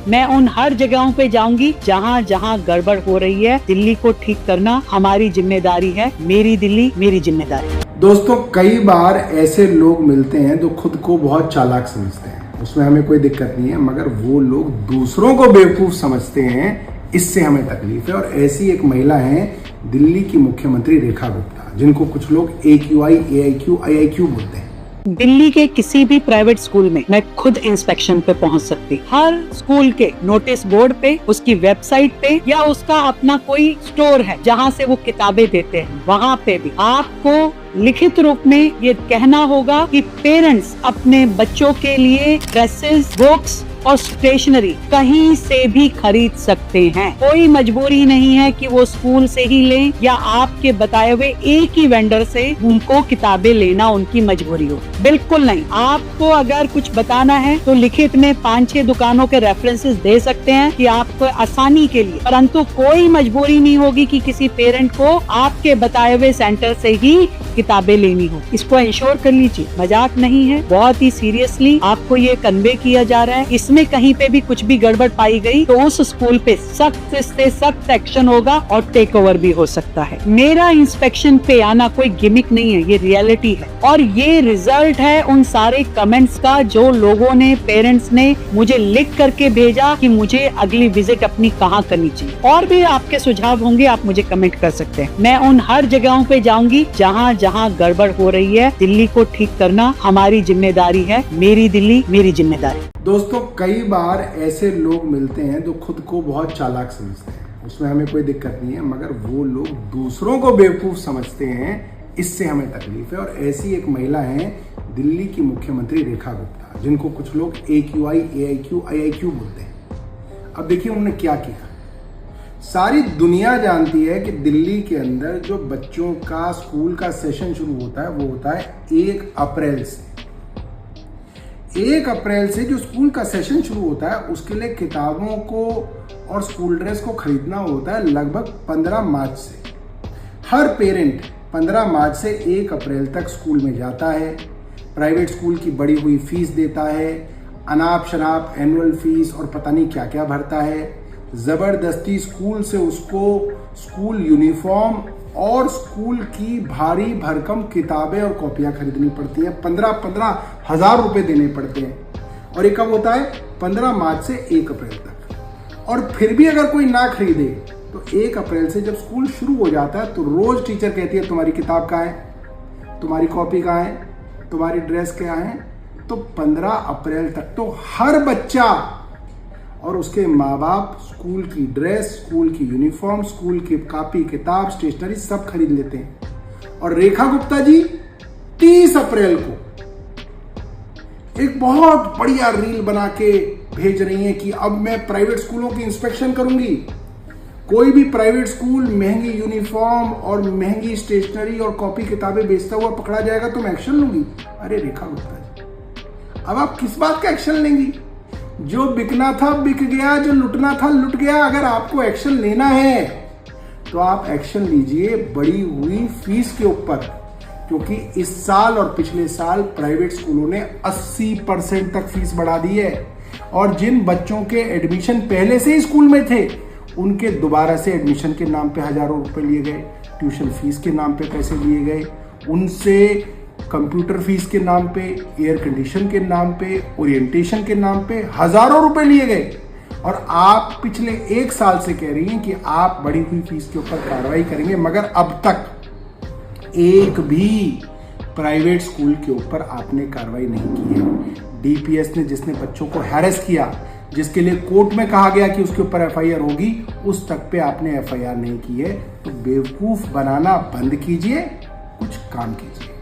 मैं उन हर जगहों पे जाऊंगी जहाँ जहाँ गड़बड़ हो रही है। दिल्ली को ठीक करना हमारी जिम्मेदारी है। मेरी दिल्ली मेरी जिम्मेदारी। दोस्तों, कई बार ऐसे लोग मिलते हैं जो खुद को बहुत चालाक समझते हैं, उसमें हमें कोई दिक्कत नहीं है, मगर वो लोग दूसरों को बेवकूफ समझते हैं, इससे हमें तकलीफ है। और ऐसी एक महिला है दिल्ली की मुख्यमंत्री रेखा गुप्ता, जिनको कुछ लोग AQI, AIQ, IIQ बोलते हैं। दिल्ली के किसी भी प्राइवेट स्कूल में मैं खुद इंस्पेक्शन पे पहुंच सकती। हर स्कूल के नोटिस बोर्ड पे, उसकी वेबसाइट पे या उसका अपना कोई स्टोर है जहां से वो किताबें देते हैं, वहां पे भी आपको लिखित रूप में ये कहना होगा कि पेरेंट्स अपने बच्चों के लिए ड्रेसेस, बुक्स और स्टेशनरी कहीं से भी खरीद सकते हैं। कोई मजबूरी नहीं है कि वो स्कूल से ही लें या आपके बताए हुए एक ही वेंडर से उनको किताबें लेना उनकी मजबूरी हो। बिल्कुल नहीं। आपको अगर कुछ बताना है तो लिखित में 5-6 दुकानों के रेफरेंसेस दे सकते हैं कि आपको आसानी के लिए, परंतु कोई मजबूरी नहीं होगी कि किसी पेरेंट को आपके बताए हुए सेंटर से ही किताबें लेनी हो। इसको इंश्योर कर लीजिए, मजाक नहीं है, बहुत ही सीरियसली आपको ये कन्वे किया जा रहा है। इसमें कहीं पे भी कुछ भी गड़बड़ पाई गई तो उस स्कूल पे सख्त से सख्त एक्शन होगा और टेक ओवर भी हो सकता है। मेरा इंस्पेक्शन पे आना कोई गिमिक नहीं है, ये रियलिटी है और ये रिजल्ट है उन सारे कमेंट्स का जो लोगों ने, पेरेंट्स ने मुझे लिख करके भेजा कि मुझे अगली विजिट अपनी कहाँ करनी चाहिए। और भी आपके सुझाव होंगे, आप मुझे कमेंट कर सकते हैं। मैं उन हर जगहों पे जाऊंगी जहाँ जहाँ गड़बड़ हो रही है। दिल्ली को ठीक करना हमारी जिम्मेदारी है। मेरी दिल्ली मेरी जिम्मेदारी। दोस्तों, कई बार ऐसे लोग मिलते हैं जो खुद को बहुत चालाक समझते हैं, उसमें हमें कोई दिक्कत नहीं है, मगर वो लोग दूसरों को बेवकूफ समझते हैं, इससे हमें तकलीफ है। और ऐसी एक महिला है दिल्ली की मुख्यमंत्री रेखा गुप्ता, जिनको कुछ लोग AQI, AIQ, IIQ बोलते हैं। अब देखिए उन्होंने क्या किया। सारी दुनिया जानती है कि दिल्ली के अंदर जो बच्चों का स्कूल का सेशन शुरू होता है वो होता है 1 अप्रैल से। 1 अप्रैल से जो स्कूल का सेशन शुरू होता है उसके लिए किताबों को और स्कूल ड्रेस को खरीदना होता है लगभग 15 मार्च से। हर पेरेंट 15 मार्च से 1 अप्रैल तक स्कूल में जाता है, प्राइवेट स्कूल की बढ़ी हुई फीस देता है, अनाप शनाप एनुअल फीस और पता नहीं क्या क्या भरता है। जबरदस्ती स्कूल से उसको स्कूल यूनिफॉर्म और स्कूल की भारी भरकम किताबें और कॉपियां खरीदनी पड़ती हैं। 15-15 हजार रुपए देने पड़ते हैं। और ये कब होता है? 15 मार्च से 1 अप्रैल तक। और फिर भी अगर कोई ना खरीदे तो 1 अप्रैल से जब स्कूल शुरू हो जाता है तो रोज टीचर कहती है तुम्हारी किताब कहाँ है, तुम्हारी कॉपी कहाँ है, तुम्हारी ड्रेस क्या है। तो 15 अप्रैल तक तो हर बच्चा और उसके माँ बाप स्कूल की ड्रेस, स्कूल की यूनिफॉर्म, स्कूल की कॉपी किताब, स्टेशनरी सब खरीद लेते हैं। और रेखा गुप्ता जी 30 अप्रैल को एक बहुत बढ़िया रील बना के भेज रही हैं कि अब मैं प्राइवेट स्कूलों की इंस्पेक्शन करूंगी। कोई भी प्राइवेट स्कूल महंगी यूनिफॉर्म और महंगी स्टेशनरी और कॉपी किताबें बेचता हुआ पकड़ा जाएगा तो मैं एक्शन लूंगी। अरे रेखा गुप्ता जी, अब आप किस बात का एक्शन लेंगी? जो बिकना था बिक गया, जो लुटना था लुट गया। अगर आपको एक्शन लेना है तो आप एक्शन लीजिए बढ़ी हुई फीस के ऊपर, क्योंकि इस साल और पिछले साल प्राइवेट स्कूलों ने 80% तक फीस बढ़ा दी है। और जिन बच्चों के एडमिशन पहले से ही स्कूल में थे उनके दोबारा से एडमिशन के नाम पे हजारों रुपए लिए गए, ट्यूशन फीस के नाम पे पैसे लिए गए, उनसे कंप्यूटर फीस के नाम पे, एयर कंडीशन के नाम पे, ओरिएंटेशन के नाम पे हजारों रुपए लिए गए। और आप पिछले 1 साल से कह रही हैं कि आप बढ़ी हुई फीस के ऊपर कार्रवाई करेंगे, मगर अब तक एक भी प्राइवेट स्कूल के ऊपर आपने कार्रवाई नहीं की है। DPS ने, जिसने बच्चों को हैरेस किया, जिसके लिए कोर्ट में कहा गया कि उसके ऊपर FIR होगी, उस तक पे आपने FIR नहीं की है। तो बेवकूफ बनाना बंद कीजिए, कुछ काम कीजिए।